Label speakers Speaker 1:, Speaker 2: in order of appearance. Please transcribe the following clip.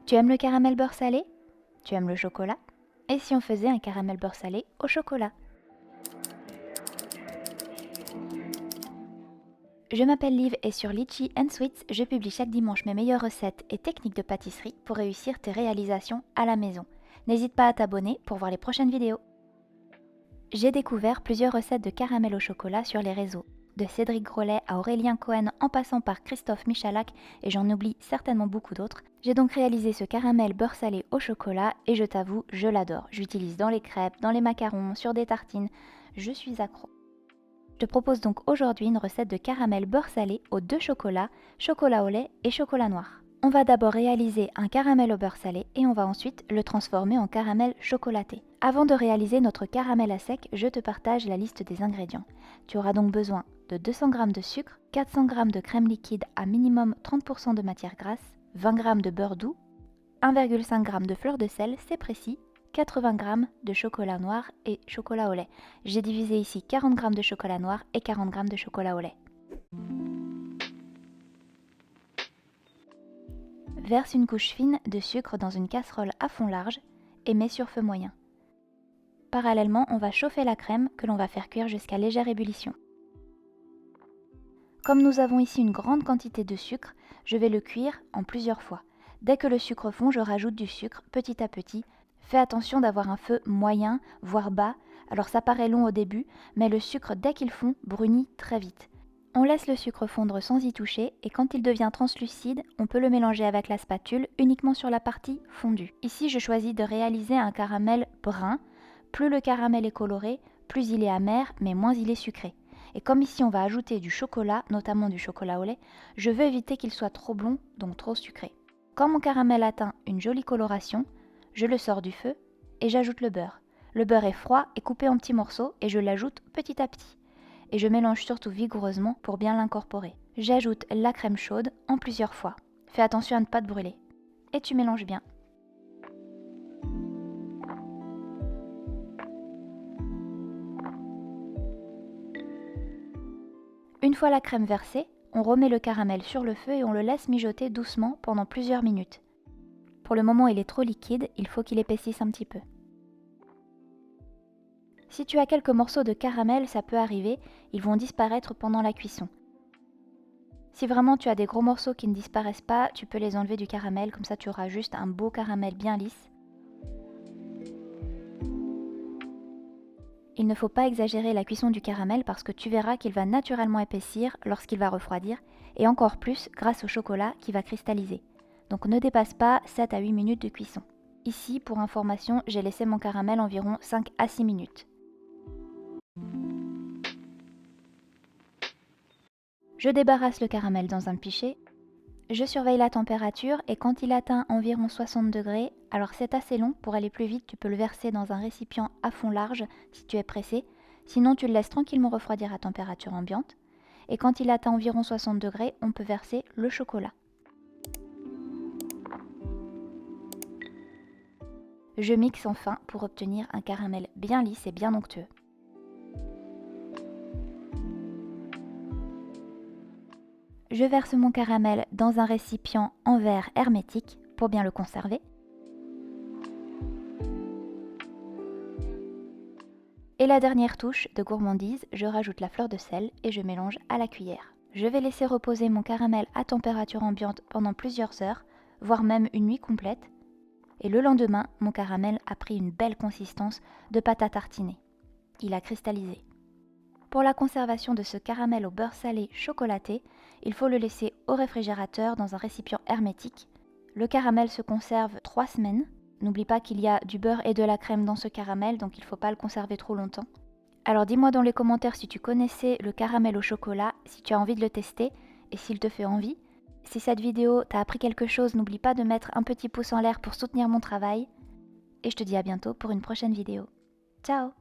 Speaker 1: Tu aimes le caramel beurre salé? Tu aimes le chocolat? Et si on faisait un caramel beurre salé au chocolat? Je m'appelle Liv et sur Litchi and Sweets, je publie chaque dimanche mes meilleures recettes et techniques de pâtisserie pour réussir tes réalisations à la maison. N'hésite pas à t'abonner pour voir les prochaines vidéos. J'ai découvert plusieurs recettes de caramel au chocolat sur les réseaux, de Cédric Grolet à Aurélien Cohen en passant par Christophe Michalak et j'en oublie certainement beaucoup d'autres. J'ai donc réalisé ce caramel beurre salé au chocolat et je t'avoue, je l'adore. J'utilise dans les crêpes, dans les macarons, sur des tartines, je suis accro. Je te propose donc aujourd'hui une recette de caramel beurre salé aux 2 chocolats, chocolat au lait et chocolat noir. On va d'abord réaliser un caramel au beurre salé et on va ensuite le transformer en caramel chocolaté. Avant de réaliser notre caramel à sec, je te partage la liste des ingrédients. Tu auras donc besoin de 200 g de sucre, 400 g de crème liquide à minimum 30% de matière grasse, 20 g de beurre doux, 1,5 g de fleur de sel, c'est précis, 80 g de chocolat noir et chocolat au lait. J'ai divisé ici 40 g de chocolat noir et 40 g de chocolat au lait. Verse une couche fine de sucre dans une casserole à fond large et mets sur feu moyen. Parallèlement, on va chauffer la crème que l'on va faire cuire jusqu'à légère ébullition. Comme nous avons ici une grande quantité de sucre, je vais le cuire en plusieurs fois. Dès que le sucre fond, je rajoute du sucre petit à petit. Fais attention d'avoir un feu moyen, voire bas. Alors ça paraît long au début, mais le sucre, dès qu'il fond, brunit très vite. On laisse le sucre fondre sans y toucher et quand il devient translucide, on peut le mélanger avec la spatule uniquement sur la partie fondue. Ici, je choisis de réaliser un caramel brun. Plus le caramel est coloré, plus il est amer, mais moins il est sucré. Et comme ici on va ajouter du chocolat, notamment du chocolat au lait, je veux éviter qu'il soit trop blond, donc trop sucré. Quand mon caramel atteint une jolie coloration, je le sors du feu et j'ajoute le beurre. Le beurre est froid et coupé en petits morceaux et je l'ajoute petit à petit. Et je mélange surtout vigoureusement pour bien l'incorporer. J'ajoute la crème chaude en plusieurs fois. Fais attention à ne pas te brûler. Et tu mélanges bien. Une fois la crème versée, on remet le caramel sur le feu et on le laisse mijoter doucement pendant plusieurs minutes. Pour le moment, il est trop liquide, il faut qu'il épaississe un petit peu. Si tu as quelques morceaux de caramel, ça peut arriver, ils vont disparaître pendant la cuisson. Si vraiment tu as des gros morceaux qui ne disparaissent pas, tu peux les enlever du caramel, comme ça tu auras juste un beau caramel bien lisse. Il ne faut pas exagérer la cuisson du caramel parce que tu verras qu'il va naturellement épaissir lorsqu'il va refroidir, et encore plus grâce au chocolat qui va cristalliser. Donc ne dépasse pas 7 à 8 minutes de cuisson. Ici, pour information, j'ai laissé mon caramel environ 5 à 6 minutes. Je débarrasse le caramel dans un pichet. Je surveille la température et quand il atteint environ 60 degrés, alors c'est assez long, pour aller plus vite, tu peux le verser dans un récipient à fond large si tu es pressé. Sinon, tu le laisses tranquillement refroidir à température ambiante. Et quand il atteint environ 60 degrés, on peut verser le chocolat. Je mixe enfin pour obtenir un caramel bien lisse et bien onctueux. Je verse mon caramel dans un récipient en verre hermétique pour bien le conserver. Et la dernière touche de gourmandise, je rajoute la fleur de sel et je mélange à la cuillère. Je vais laisser reposer mon caramel à température ambiante pendant plusieurs heures, voire même une nuit complète. Et le lendemain, mon caramel a pris une belle consistance de pâte à tartiner. Il a cristallisé. Pour la conservation de ce caramel au beurre salé chocolaté, il faut le laisser au réfrigérateur dans un récipient hermétique. Le caramel se conserve 3 semaines. N'oublie pas qu'il y a du beurre et de la crème dans ce caramel, donc il ne faut pas le conserver trop longtemps. Alors dis-moi dans les commentaires si tu connaissais le caramel au chocolat, si tu as envie de le tester et s'il te fait envie. Si cette vidéo t'a appris quelque chose, n'oublie pas de mettre un petit pouce en l'air pour soutenir mon travail. Et je te dis à bientôt pour une prochaine vidéo. Ciao!